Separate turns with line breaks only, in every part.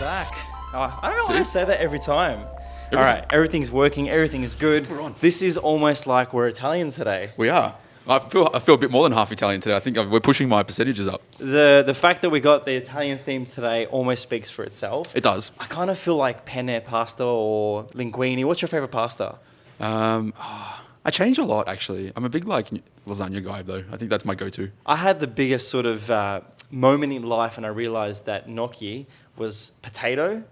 back. I don't know why I say that every time. All right, everything's working, everything is good.
We're on.
This is almost like we're Italian today.
We are. I feel a bit more than half Italian today. I think we're pushing my percentages up.
The fact that we got the Italian theme today almost speaks for itself.
It does.
I kind of feel like penne pasta or linguine. What's your favorite pasta?
I change a lot, actually. I'm a big lasagna guy, though. I think that's my go-to.
I had the biggest sort of moment in life, and I realized that gnocchi was potato.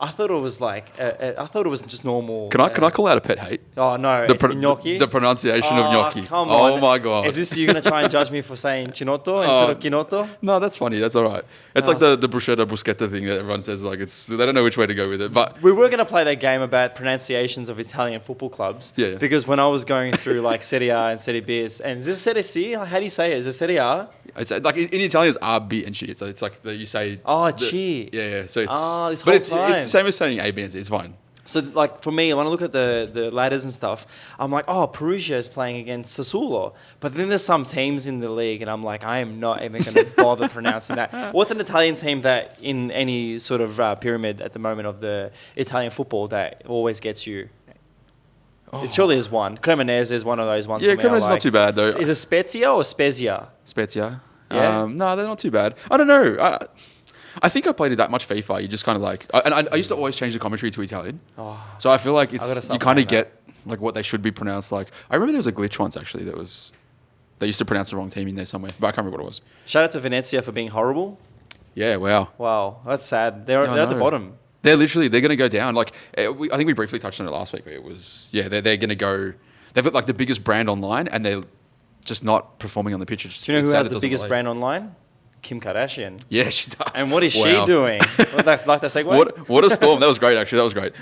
I thought it was I thought it was just normal.
Can I call out a pet hate?
Oh no, it's gnocchi.
The pronunciation of gnocchi.
Come on.
Oh my god.
Is this you going to try and judge me for saying chinotto instead of ginotto?
No, that's funny. That's all right. It's like the bruschetta thing that everyone says. Like they don't know which way to go with it. But
we were going to play that game about pronunciations of Italian football clubs.
Yeah.
Because when I was going through like Serie A and Serie B, and is this Serie C? How do you say it? Is it Serie A?
It's like in Italian, it's A, B, and C. So it's like you say.
Oh, C.
Yeah. So it's.
This
but
whole time.
It's the same as saying A, B, and C. It's fine.
So, like, for me, when I look at the ladders and stuff, I'm like, oh, Perugia is playing against Sassuolo. But then there's some teams in the league, and I'm like, I am not even going to bother pronouncing that. What's an Italian team that, in any sort of pyramid at the moment of the Italian football, that always gets you? It surely is one. Cremonese is one of those ones.
Yeah, Cremonese's not too bad, though.
Is it Spezia or Spezia?
Spezia?
Yeah.
No, they're not too bad. I don't know. I think I played it that much FIFA. You just kind of I used to always change the commentary to Italian.
Oh,
So I feel like you kind of
that.
get like what they should be pronounced like. I remember there was a glitch once actually they used to pronounce the wrong team in there somewhere, but I can't remember what it was.
Shout out to Venezia for being horrible.
Yeah, wow.
Wow, that's sad. They're at the bottom.
They're going to go down. Like I think we briefly touched on it last week. But it was they're going to go. They've got like the biggest brand online, and they're just not performing on the pitch.
Do you know who has the biggest brand online? Kim Kardashian.
Yeah, she does.
And what is she doing? Like that segue?
What a storm. That was great, actually. That was great.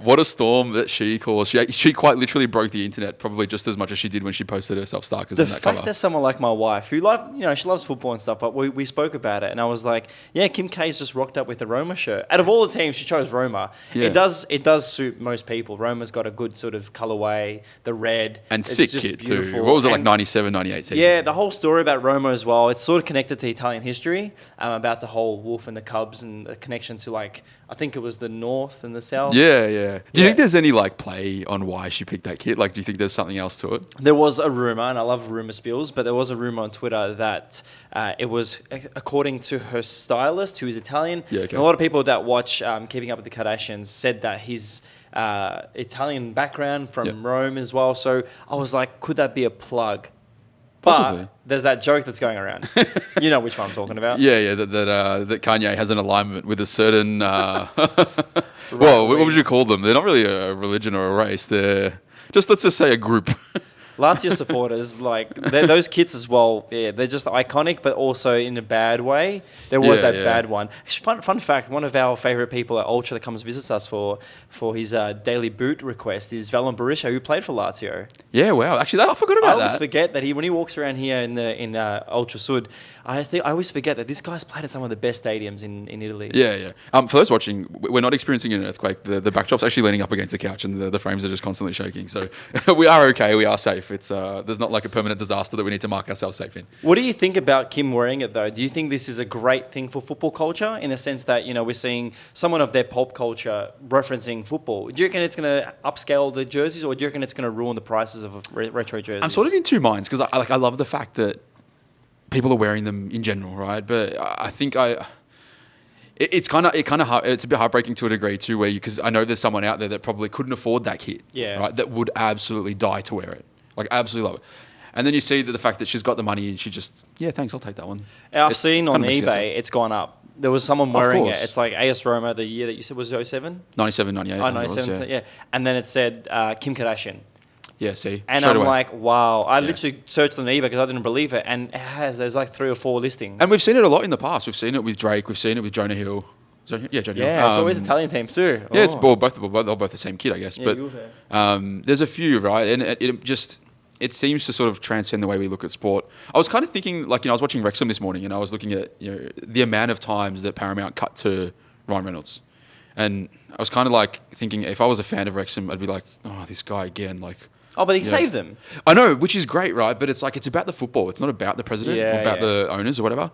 What a storm that she caused. She quite literally broke the internet probably just as much as she did when she posted herself Starkers
The
on that
fact
cover.
that someone like my wife, who she loves football and stuff, but we spoke about it, and I was like, yeah, Kim K's just rocked up with a Roma shirt. Out of all the teams, she chose Roma.
Yeah.
It does suit most people. Roma's got a good sort of colorway, the red.
And
it's
sick
just
kit
beautiful.
too. What was it, like 97, 98 season?
Yeah, the whole story about Roma as well, it's sort of connected to Italian history, about the whole Wolf and the Cubs and the connection to I think it was the North and the South.
Yeah. Do you think there's any play on why she picked that kit? Like, do you think there's something else to it?
There was a rumor, and I love rumor spills, but there was a rumor on Twitter that it was according to her stylist, who is Italian.
Yeah, okay.
And a lot of people that watch Keeping Up with the Kardashians said that his Italian background from Rome as well. So I was like, could that be a plug?
Possibly.
But there's that joke that's going around. You know which one I'm talking about.
Yeah, that Kanye has an alignment with a certain. Well, what would you call them? They're not really a religion or a race. They're let's just say a group.
Lazio supporters, those kits as well, yeah, they're just iconic, but also in a bad way. There was bad one. Actually, fun fact, one of our favourite people at Ultra that comes visits us for his daily boot request is Valon Berisha, who played for Lazio.
Yeah, wow. Actually, I forgot about that.
I always forget that when he walks around here in Ultra Sud, I always forget that this guy's played at some of the best stadiums in Italy.
Yeah. For those watching, we're not experiencing an earthquake. The backdrop's actually leaning up against the couch, and the frames are just constantly shaking. So we are okay. We are safe. It's there's not like a permanent disaster that we need to mark ourselves safe in.
What do you think about Kim wearing it though? Do you think this is a great thing for football culture in the sense that we're seeing someone of their pop culture referencing football? Do you reckon it's going to upscale the jerseys, or do you reckon it's going to ruin the prices of retro jerseys?
I'm sort of in two minds because I love the fact that people are wearing them in general, right? But I think it's a bit heartbreaking to a degree too, because I know there's someone out there that probably couldn't afford that kit, right? That would absolutely die to wear it, absolutely love it. And then you see the fact that she's got the money and she just, thanks, I'll take that one.
I've seen on eBay, it's gone up. There was someone wearing it. It's like AS Roma, the year that you said was 07?
97, 98.
Oh, 97, yeah. And then it said Kim Kardashian.
Yeah, see.
And I'm like, wow. I literally searched on eBay because I didn't believe it. And there's like 3 or 4 listings.
And we've seen it a lot in the past. We've seen it with Drake. We've seen it with Jonah Hill. Jonah Hill.
Yeah, it's always Italian teams too.
Yeah, it's both the same kid, I guess.
Yeah,
but there's a few, right? And it seems to sort of transcend the way we look at sport. I was kind of thinking, I was watching Wrexham this morning and I was looking at the amount of times that Paramount cut to Ryan Reynolds. And I was kind of thinking, if I was a fan of Wrexham, I'd be like, oh, this guy again,
Oh, but he saved them.
I know, which is great, right? But it's about the football. It's not about the president or about the owners or whatever.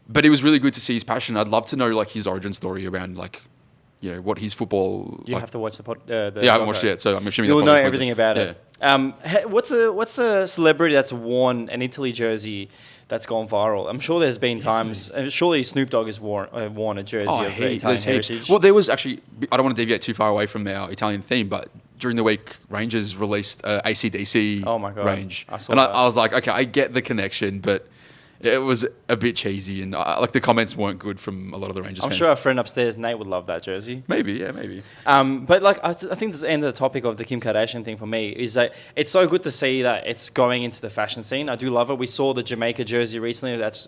But it was really good to see his passion. I'd love to know like his origin story around like, what his football.
You
like,
have to watch the
I haven't watched it yet, so I'm assuming
you'll
that
know
probably
everything about it. What's a celebrity that's worn an Italy jersey that's gone viral? I'm sure there's been times. Surely Snoop Dogg has worn a jersey of the Italian heritage.
Well, there was actually. I don't want to deviate too far away from our Italian theme, but during the week, Rangers released AC/DC
Oh my God.
range,
I saw
and
that.
I was like, okay, I get the connection, but it was a bit cheesy, and like the comments weren't good from a lot of the Rangers
I'm
fans.
sure our friend upstairs, Nate, would love that jersey.
Maybe.
But like, I think the end of the topic of the Kim Kardashian thing for me is that it's so good to see that it's going into the fashion scene. I do love it. We saw the Jamaica jersey recently. That's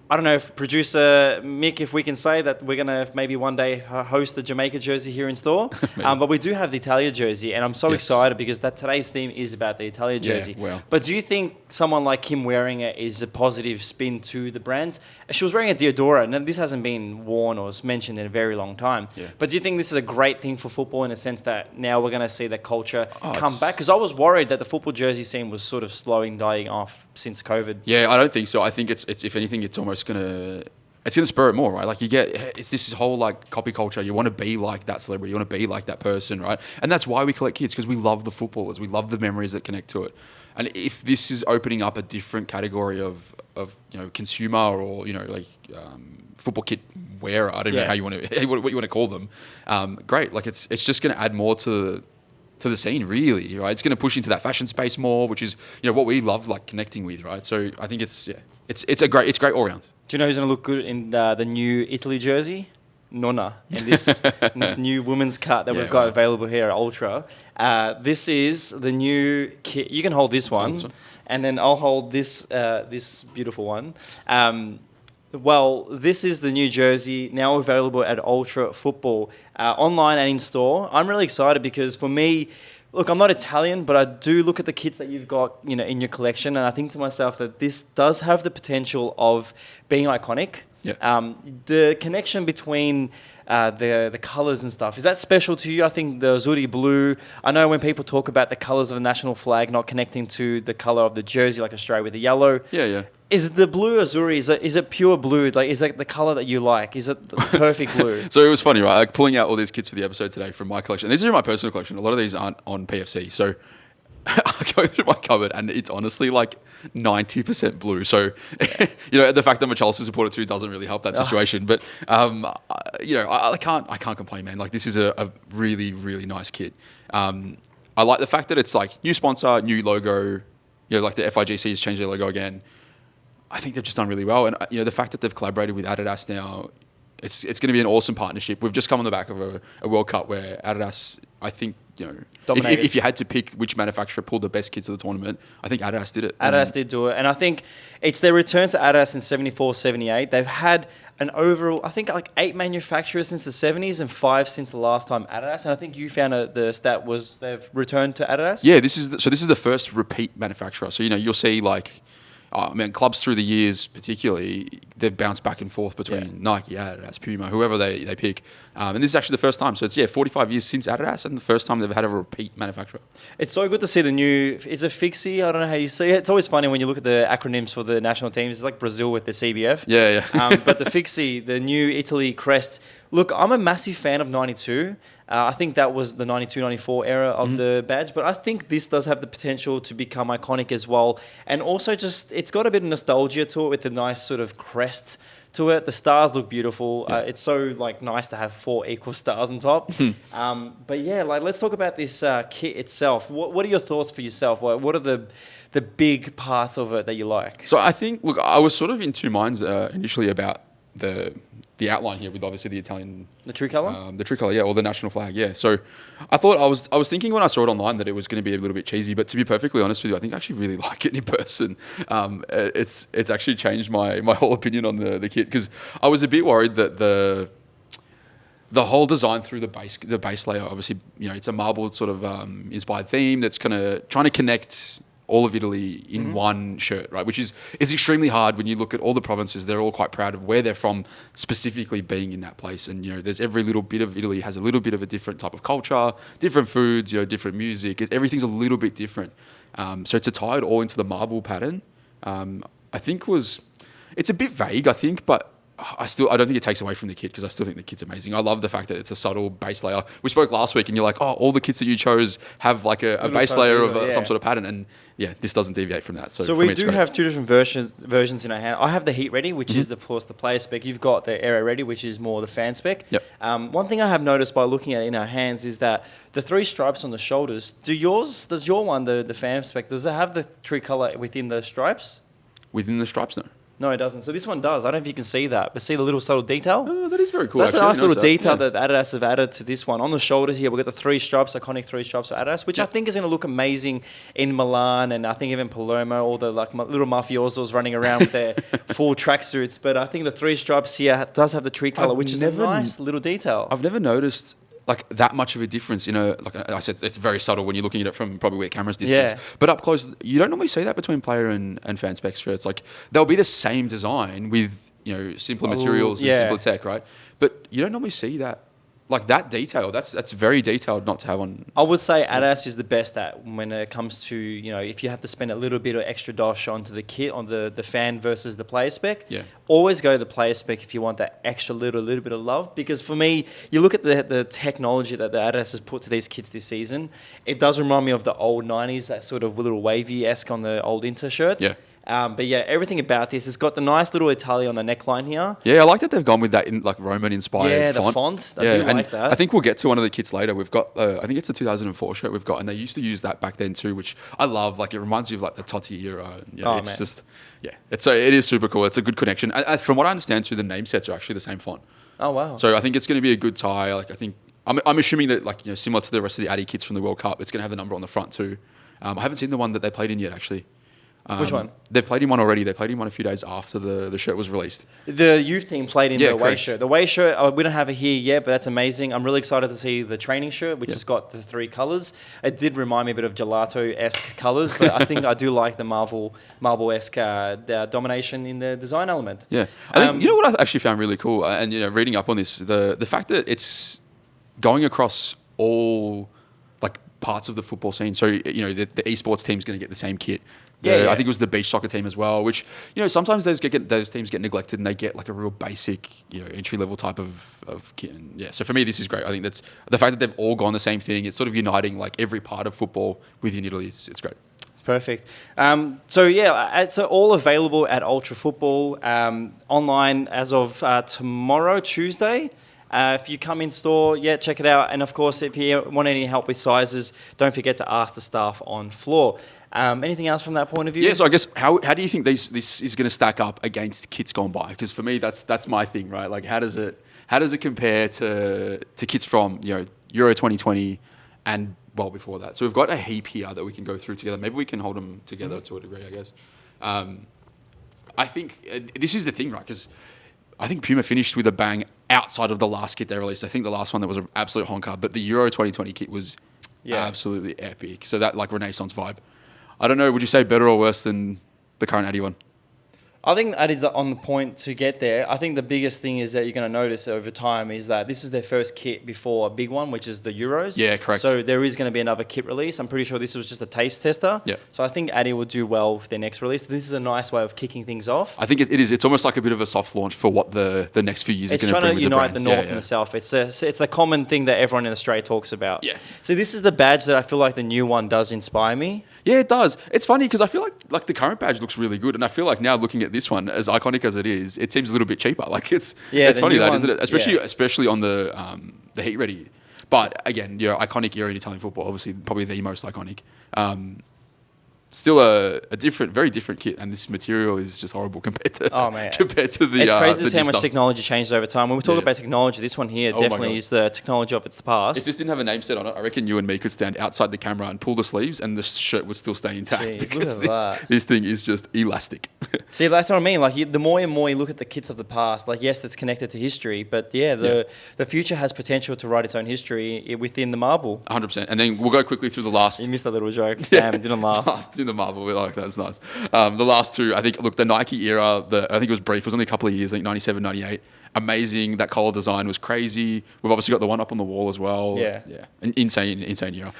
I don't know if producer Mick, if we can say that we're gonna maybe one day host the Jamaica jersey here in store. But we do have the Italia jersey, and I'm so excited because today's theme is about the Italia jersey.
well.
But do you think someone like Kim wearing it is a positive spin to the brands? She was wearing a Diodora, and this hasn't been worn or mentioned in a very long time.
Yeah.
But do you think this is a great thing for football in a sense that now we're going to see the culture come back? Because I was worried that the football jersey scene was sort of dying off since COVID.
Yeah, I don't think so. I think it's if anything, it's almost gonna spur it more, right? Like it's this whole like copy culture. You want to be like that celebrity. You want to be like that person, right? And that's why we collect kits, because we love the footballers. We love the memories that connect to it. And if this is opening up a different category of consumer or football kit wearer, I don't know what you want to call them. Great, like it's just going to add more to the scene, really, right? It's going to push into that fashion space more, which is what we love, like connecting with, right? So I think it's great all around.
Do you know who's going to look good in the new Italy jersey? Nonna, in this new women's cut that we've got available here at Ultra. This is the new kit. You can hold this one, and then I'll hold this this beautiful one. Well, this is the new jersey now available at Ultra Football, online and in store. I'm really excited because for me, look, I'm not Italian, but I do look at the kits that you've got, in your collection, and I think to myself that this does have the potential of being iconic.
Yeah.
The connection between the colours and stuff, is that special to you? I think the Azzurri blue, I know when people talk about the colours of the national flag not connecting to the colour of the jersey, like Australia with the yellow.
Yeah.
Is the blue Azzurri, is it pure blue? Like, is that the colour that you like? Is it the perfect blue?
So it was funny, right? Like pulling out all these kits for the episode today from my collection. These are my personal collection. A lot of these aren't on PFC. So I go through my cupboard and it's honestly like 90% blue. So, the fact that I'm a Chelsea supporter too doesn't really help that situation. But, I can't complain, man. Like this is a really, really nice kit. I like the fact that it's like new sponsor, new logo, like the FIGC has changed their logo again. I think they've just done really well. And, the fact that they've collaborated with Adidas now, it's going to be an awesome partnership. We've just come on the back of a World Cup where Adidas, I think, if you had to pick which manufacturer pulled the best kits of the tournament, I think Adidas did it.
Adidas did do it. And I think it's their return to Adidas in 74, 78. They've had an overall, I think, like 8 manufacturers since the 70s and 5 since the last time Adidas. And I think you found the stat was they've returned to Adidas.
Yeah, this is the first repeat manufacturer. So, you'll see like, clubs through the years, particularly, they've bounced back and forth between Nike, Adidas, Puma, whoever they pick. And this is actually the first time. So it's 45 years since Adidas and the first time they've had a repeat manufacturer. It's
so good to see the new, is it Fixie? I don't know how you see it. It's always funny when you look at the acronyms for the national teams. It's like Brazil with the CBF.
Yeah.
But the Fixie, the new Italy crest. Look, I'm a massive fan of 92. I think that was the 92-94 era of the badge, but I think this does have the potential to become iconic as well. And also just, it's got a bit of nostalgia to it with the nice sort of crest to it. The stars look beautiful.
Yeah.
It's so like nice to have 4 equal stars on top. But yeah, like let's talk about this kit itself. What are your thoughts for yourself? What are the big parts of it that you like?
So I think, look, I was sort of in two minds initially about the outline here with obviously the Italian...
The tricolour?
The tricolour, yeah, or the national flag, yeah. So I thought, I was thinking when I saw it online that it was going to be a little bit cheesy, but to be perfectly honest with you, I think I actually really like it in person. It's actually changed my whole opinion on the kit, because I was a bit worried that the whole design through the base layer, obviously, it's a marble sort of inspired theme that's kind of trying to connect all of Italy in one shirt, right? Which is extremely hard when you look at all the provinces. They're all quite proud of where they're from, specifically being in that place. And, there's every little bit of Italy has a little bit of a different type of culture, different foods, different music. Everything's a little bit different. So to tie it all into the marble pattern, I think it's a bit vague, I think, but I don't think it takes away from the kit because I still think the kit's amazing. I love the fact that it's a subtle base layer. We spoke last week and you're like, oh, all the kits that you chose have like a base layer of some sort of pattern. And yeah, this doesn't deviate from that. So
we do have two different versions in our hand. I have the Heat Ready, which is, of course, the player spec. You've got the Aero Ready, which is more the fan spec.
Yep.
One thing I have noticed by looking at it in our hands is that the 3 stripes on the shoulders, does your one, the fan spec, does it have the tricolour within the stripes?
Within the stripes, no.
No, it doesn't. So this one does. I don't know if you can see that, but see the little subtle detail?
Oh, that is very cool.
So that's a nice little detail
that.
that Adidas have added to this one. On the shoulders here, we've got the 3 stripes, iconic 3 stripes of Adidas, which I think is going to look amazing in Milan, and I think even Palermo, all the like little mafiosos running around with their full tracksuits. But I think the 3 stripes here does have the tree colour, which is a nice little detail.
I've never noticed like that much of a difference, like I said, it's very subtle when you're looking at it from probably where camera's distance.
Yeah.
But up close, you don't normally see that between player and fan spec shirts. Like they'll be the same design with simpler materials and simpler tech, right? But you don't normally see that. Like that detail, that's very detailed not to have on.
I would say Adidas is the best at when it comes to, if you have to spend a little bit of extra dosh onto the kit, on the fan versus the player spec.
Yeah.
Always go the player spec if you want that extra little bit of love. Because for me, you look at the technology that the Adidas has put to these kits this season, it does remind me of the old 90s, that sort of little wavy-esque on the old Inter shirts.
Yeah.
But yeah, everything about this, it's got the nice little Italia on the neckline here.
Yeah, I like that they've gone with that in like Roman inspired
Yeah,
font.
the font. I do like that.
I think we'll get to one of the kits later. We've got, I think it's a 2004 shirt we've got, and they used to use that back then too, which I love. Like it reminds you of like the Totti era. It is super cool. It's a good connection. From what I understand too, the name sets are actually the same font.
Oh wow.
So I think it's going to be a good tie. Like I think I'm assuming that like similar to the rest of the Adi kits from the World Cup, it's going to have the number on the front too. I haven't seen the one that they played in yet actually.
Which one?
They've played in one already. They played in one a few days after the shirt was released.
The youth team played in the away
correct.
shirt. The away shirt, we don't have it here yet, but that's amazing. I'm really excited to see the training shirt, which has got the 3 colours. It did remind me a bit of gelato-esque colours, but I think I do like the marble-esque domination in the design element.
Yeah. I think, you know what I actually found really cool, and reading up on this, the fact that it's going across all like parts of the football scene. So, the esports team's going to get the same kit. I think it was the beach soccer team as well, which, sometimes those teams get neglected and they get like a real basic, entry level type of kit. And so for me, this is great. I think that's the fact that they've all gone the same thing. It's sort of uniting like every part of football within Italy. It's great.
It's perfect. It's all available at Ultra Football online as of tomorrow, Tuesday. If you come in store, check it out. And of course, if you want any help with sizes, don't forget to ask the staff on floor. Anything else from that point of view?
Yeah, so I guess how do you think this is going to stack up against kits gone by? Because for me, that's my thing, right? Like how does it compare to kits from Euro 2020 and well before that? So we've got a heap here that we can go through together. Maybe we can hold them together to a degree, I guess. I think this is the thing, right? Because I think Puma finished with a bang outside of the last kit they released. I think the last one that was an absolute honker, but the Euro 2020 kit was absolutely epic. So that like Renaissance vibe. I don't know, would you say better or worse than the current Adi one?
I think that is on the point to get there. I think the biggest thing is that you're going to notice over time is that this is their first kit before a big one, which is the Euros.
Yeah, correct.
So there is going to be another kit release. I'm pretty sure this was just a taste tester.
Yeah.
So I think Adi will do well with their next release. This is a nice way of kicking things off.
I think it is. It's almost like a bit of a soft launch for what the next few years are going to bring with the brand.
It's trying to unite the North and the South. It's a common thing that everyone in Australia talks about.
Yeah.
So this is the badge that I feel like the new one does inspire me.
Yeah, it does. It's funny because I feel like the current badge looks really good, and I feel like now looking at this one, as iconic as it is, it seems a little bit cheaper. Like it's funny that, isn't it? Especially on the Heat Ready. But again, iconic era in Italian football, obviously probably the most iconic. Still a very different kit, and this material is just horrible compared to the.
It's crazy to see how much
stuff.
Technology changed over time. When we talk about technology, this one here definitely is the technology of its past.
If this didn't have a name set on it, I reckon you and me could stand outside the camera and pull the sleeves, and the shirt would still stay intact.
Jeez,
because this thing is just elastic.
See, that's what I mean. Like the more and more you look at the kits of the past, like yes, it's connected to history, but the future has potential to write its own history within the marble.
100%. And then we'll go quickly through the last.
You missed that little joke. Damn, didn't laugh.
In the marble, we like that. It's nice. The last two, I think. Look, the Nike era. I think it was brief. It was only a couple of years. I think 97, 98. Amazing. That collar design was crazy. We've obviously got the one up on the wall as well.
Yeah.
An insane era.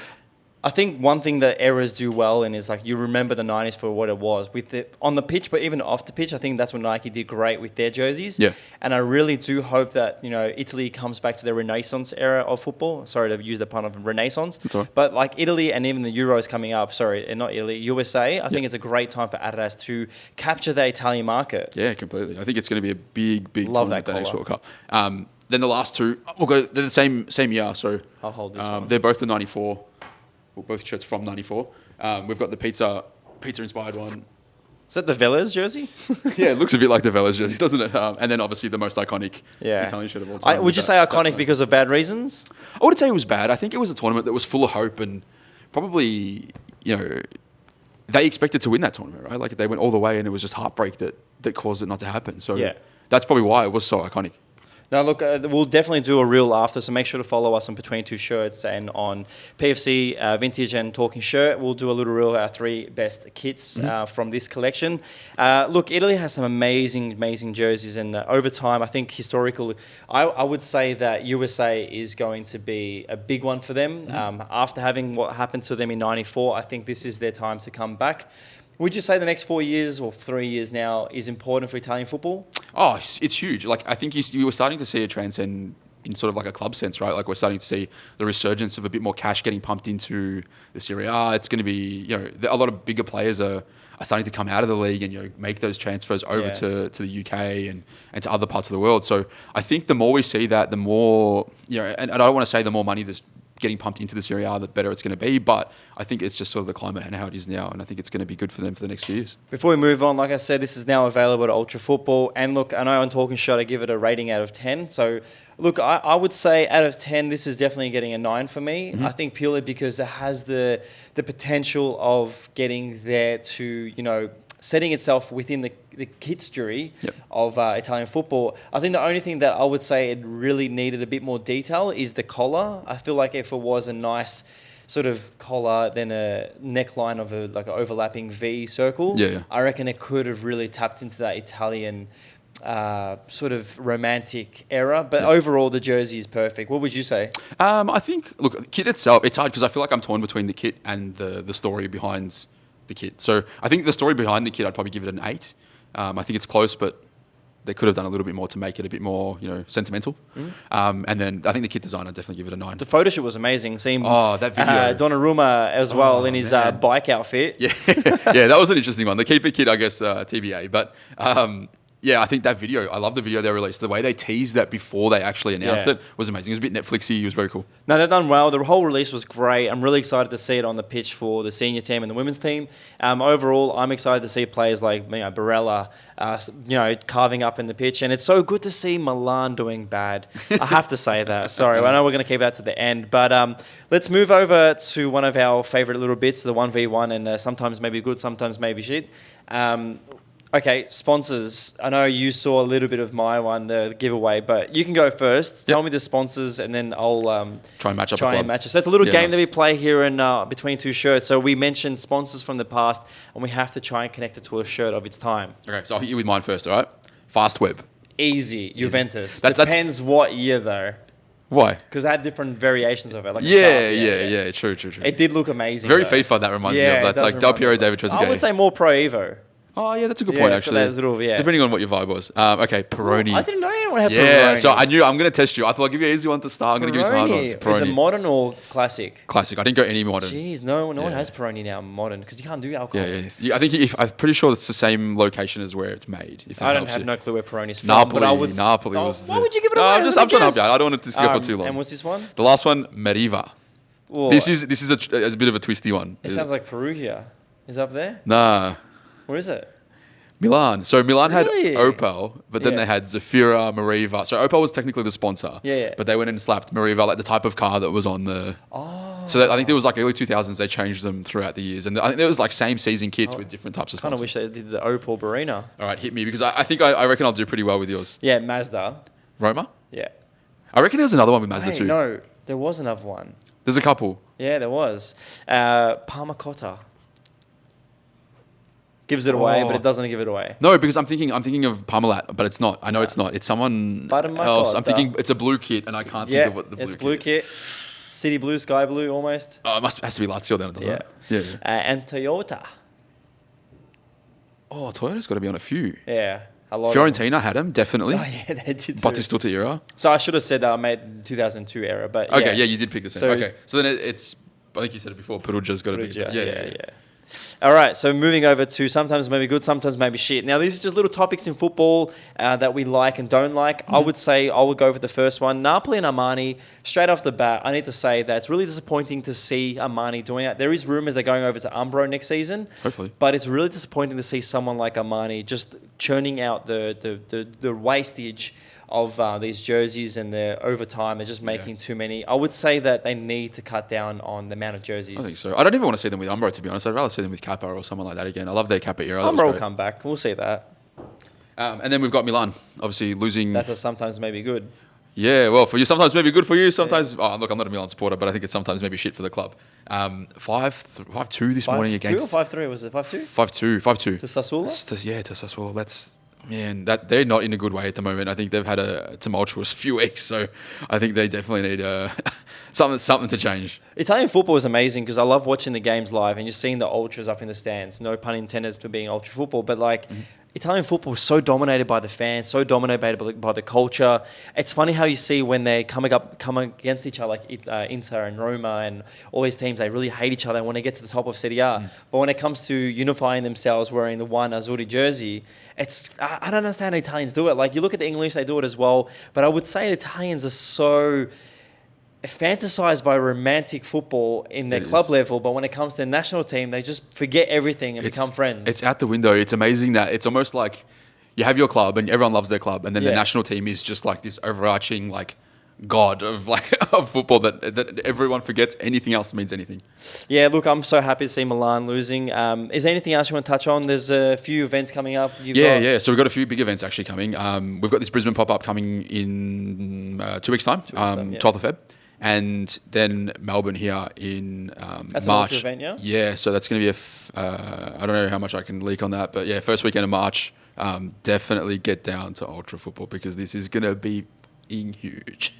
I think one thing that eras do well in is like you remember the 90s for what it was with the on the pitch, but even off the pitch. I think that's when Nike did great with their jerseys.
Yeah.
And I really do hope that, Italy comes back to the Renaissance era of football. Sorry to use the pun of Renaissance.
That's all right.
But like Italy and even the Euros coming up, sorry, not Italy, USA, I think it's a great time for Adidas to capture the Italian market.
Yeah, completely. I think it's going to be a big
Love
tournament
that
the next
collar.
World Cup. Then the last two, they're the same year. So
I'll hold this one.
they're both the 94. Well, both shirts from 94. We've got the pizza inspired one.
Is that the Velez jersey?
Yeah, it looks a bit like the Velas jersey, doesn't it? And then obviously the most iconic
Yeah.
Italian shirt of all time.
Would you say iconic because of bad reasons?
I wouldn't say it was bad. I think it was a tournament that was full of hope and probably, they expected to win that tournament, right? Like they went all the way and it was just heartbreak that caused it not to happen. So
Yeah.
that's probably why it was so iconic.
Now, look, we'll definitely do a reel after, so make sure to follow us on Between Two Shirts and on PFC Vintage and Talking Shirt. We'll do a little reel of our 3 best kits from this collection. Look, Italy has some amazing jerseys, and over time, I think historically, I would say that USA is going to be a big one for them. After having what happened to them in '94, I think this is their time to come back. Would you say the next 4 years or 3 years now is important for Italian football?
Oh, it's huge. Like I think you were starting to see a transcend in sort of like a club sense, right? Like we're starting to see the resurgence of a bit more cash getting pumped into the Serie A. It's going to be, a lot of bigger players are starting to come out of the league and make those transfers over to the UK and to other parts of the world. So I think the more we see that, the more, and I don't want to say the more money that's getting pumped into the Serie A, the better it's going to be. But I think it's just sort of the climate and how it is now. And I think it's going to be good for them for the next few years.
Before we move on, like I said, this is now available at Ultra Football. And look, I know on Talking Shot, I give it a rating out of 10. So look, I would say out of 10, this is definitely getting a 9 for me. I think purely because it has the potential of getting there to, setting itself within the history of Italian football. I think the only thing that I would say it really needed a bit more detail is the collar. I feel like if it was a nice sort of collar, then a neckline of an overlapping V circle, I reckon it could have really tapped into that Italian sort of romantic era. But overall, the jersey is perfect. What would you say?
I think, look, the kit itself, it's hard because I feel like I'm torn between the kit and the story behind the kit. So I think the story behind the kit, I'd probably give it an 8. I think it's close, but they could have done a little bit more to make it a bit more, sentimental. And then I think the kit design, I'd definitely give it a 9.
The photo shoot was amazing. Seeing
that video.
Donnarumma as well in his bike outfit.
Yeah, that was an interesting one. The keeper kit, I guess, TBA. But I think that video, I love the video they released. The way they teased that before they actually announced it was amazing. It was a bit Netflixy. It was very cool.
No, they've done well. The whole release was great. I'm really excited to see it on the pitch for the senior team and the women's team. Overall, I'm excited to see players like Barella, carving up in the pitch. And it's so good to see Milan doing bad. I have to say that. Sorry, I know we're going to keep that to the end. But let's move over to one of our favourite little bits, the 1v1, and sometimes maybe good, sometimes maybe shit. Okay, sponsors. I know you saw a little bit of my one, the giveaway, but you can go first. Tell me the sponsors, and then I'll
try and match up.
So it's a little game that we play here in Between Two Shirts. So we mentioned sponsors from the past, and we have to try and connect it to a shirt of its time.
Okay, so I'll hit you with mine first, all right? Fast Web.
Easy. Juventus. Depends what year, though.
Why?
Because I had different variations of it. Like
True.
It did look amazing.
Very FIFA, that reminds me of. That's like Del Piero, David Trezeguet.
I would say more Pro Evo.
Oh, yeah, that's a good point, actually. Depending on what your vibe was. Okay, Peroni.
I didn't know anyone had Peroni.
Yeah, so I knew I'm going to test you. I thought I'll give you an easy one to start. I'm going to give you some hard ones.
Peroni. Is it modern or classic?
Classic. I didn't go any modern.
Jeez, no one has Peroni now modern because you can't do alcohol.
Yeah. I think I'm pretty sure it's the same location as where it's made. If that
I
helps
have
you.
no clue where Peroni's from.
Napoli.
But I would,
Napoli was.
Why would you give it away?
I'm trying to help you out. I don't want it to go for too long.
And what's this one?
The last one, Meriva.
Whoa.
This is a bit of a twisty one.
It sounds like Perugia. Is it up there?
Nah.
Where is it?
Milan. So Milan had
Really?
Opel, but then they had Zafira, Meriva. So Opel was technically the sponsor.
Yeah.
But they went and slapped Meriva, like the type of car that was on the...
Oh.
So I think there was like early 2000s, they changed them throughout the years. And I think there was like same season kits with different types of
I kind of
sponsors.
wish they did the Opel Barina.
All right, hit me, because I think I reckon I'll do pretty well with yours.
Yeah, Mazda.
Roma?
Yeah.
I reckon there was another one with Mazda too.
No, there was another one.
There's a couple.
Yeah, there was. Parma Cotta. Gives it away, but it doesn't give it away.
No, because I'm thinking of Parmalat, but it's not. I know it's not. It's someone else. I'm thinking it's a blue kit, and I can't think of what the blue kit is.
It's blue kit. City blue, sky blue, almost.
Oh, has to be Lazio then, doesn't it? Yeah.
And Toyota.
Oh, Toyota's got to be on a few.
Yeah. A lot
Fiorentina had him, definitely.
Oh, yeah, they did too.
Batistuta era.
So I should have said that I made 2002 era, but
Okay, yeah, you did pick the same.
So-
Okay, so then it's, I think you said it before, Perugia's got to be.
Yeah. All right, so moving over to sometimes maybe good, sometimes maybe shit. Now, these are just little topics in football that we like and don't like. I would say I would go for the first one. Napoli and Armani, straight off the bat, I need to say that it's really disappointing to see Armani doing that. There is rumours they're going over to Umbro next season.
Hopefully.
But it's really disappointing to see someone like Armani just churning out the wastage of these jerseys, and the over time they're just making too many. I would say that they need to cut down on the amount of jerseys.
I think so. I don't even want to see them with Umbro, to be honest. I'd rather see them with Kappa or someone like that again. I love their Kappa era.
Umbro will come back. We'll see that.
And then we've got Milan, obviously losing.
That's a sometimes maybe good.
Yeah, well, for you, sometimes maybe good for you. Sometimes, look, I'm not a Milan supporter, but I think it's sometimes maybe shit for the club. 5-2 this morning against.
5-2 or 5-3? Was it 5-2?
5-2.
To Sassuolo?
To Sassuolo. That they're not in a good way at the moment. I think they've had a tumultuous few weeks, so I think they definitely need something to change.
Italian football is amazing because I love watching the games live and you're seeing the ultras up in the stands. No pun intended for being ultra football, but Italian football is so dominated by the fans, so dominated by the culture. It's funny how you see when they come against each other, like Inter and Roma and all these teams, they really hate each other when they get to the top of Serie A. But when it comes to unifying themselves wearing the one Azzurri jersey, I don't understand how Italians do it. Like, you look at the English, they do it as well. But I would say Italians are so fantasized by romantic football in their club level, but when it comes to the national team, they just forget everything and become friends.
It's out the window. It's amazing that it's almost like you have your club and everyone loves their club, and then the national team is just like this overarching god of of football that everyone forgets anything else means anything. Yeah,
look, I'm so happy to see Milan losing. Is there anything else you want to touch on? There's a few events coming up. So
we've got a few big events actually coming. We've got this Brisbane pop-up coming in 2 weeks' time, 12th of Feb. And then Melbourne here in
that's
March.
That's an event,
yeah? So that's going to be I don't know how much I can leak on that, but yeah, first weekend of March, definitely get down to Ultra Football because this is going to be huge.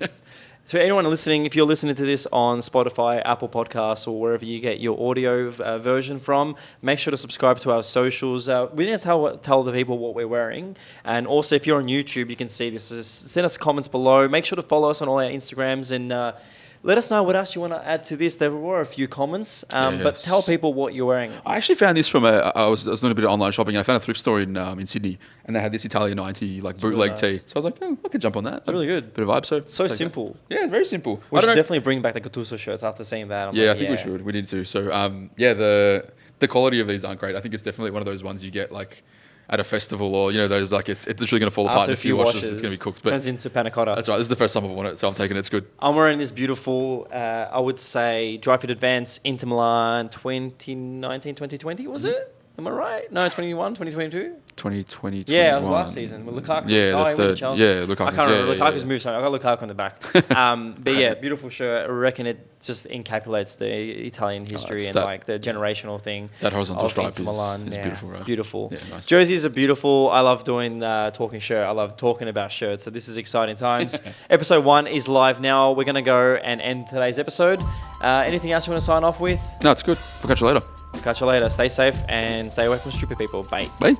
So anyone listening, if you're listening to this on Spotify, Apple Podcasts, or wherever you get your audio version from, make sure to subscribe to our socials. We need to tell the people what we're wearing. And also, if you're on YouTube, you can see this. Send us comments below. Make sure to follow us on all our Instagrams and let us know what else you want to add to this. There were a few comments, but tell people what you're wearing.
I actually found this from I was doing a bit of online shopping, and I found a thrift store in Sydney, and they had this Italian 90 bootleg tee. So I was like, I could jump on that.
Really good.
Bit of vibe.
So simple.
Yeah, it's very simple.
We should definitely bring back the Gattuso shirts after seeing that.
I think we should. We need to. So the quality of these aren't great. I think it's definitely one of those ones you get at a festival, or those it's literally going to fall apart
after
in a few washes. It's going to be cooked. But
turns into panna cotta.
That's right. This is the first time I've worn it, so I'm taking it. It's good.
I'm wearing this beautiful, I would say, Dry Fit Advance Inter Milan 2019, 2020, was it? Am I right? No, 21, 2022?
2020,
Yeah, it was last season with Lukaku.
Yeah, Lukaku.
I can't remember. Lukaku's moved something. I got Lukaku on the back. But yeah, beautiful shirt. I reckon it just encapsulates the Italian history and the generational thing.
That horizontal stripe
is
beautiful, right?
Beautiful.
Yeah, nice.
Jerseys are beautiful. I love doing talking shirt. I love talking about shirts. So this is exciting times. Episode 1 is live now. We're going to go and end today's episode. Anything else you want to sign off with?
No, it's good. We'll catch you later.
Catch you later. Stay safe and stay away from stupid people. Bye.
Bye.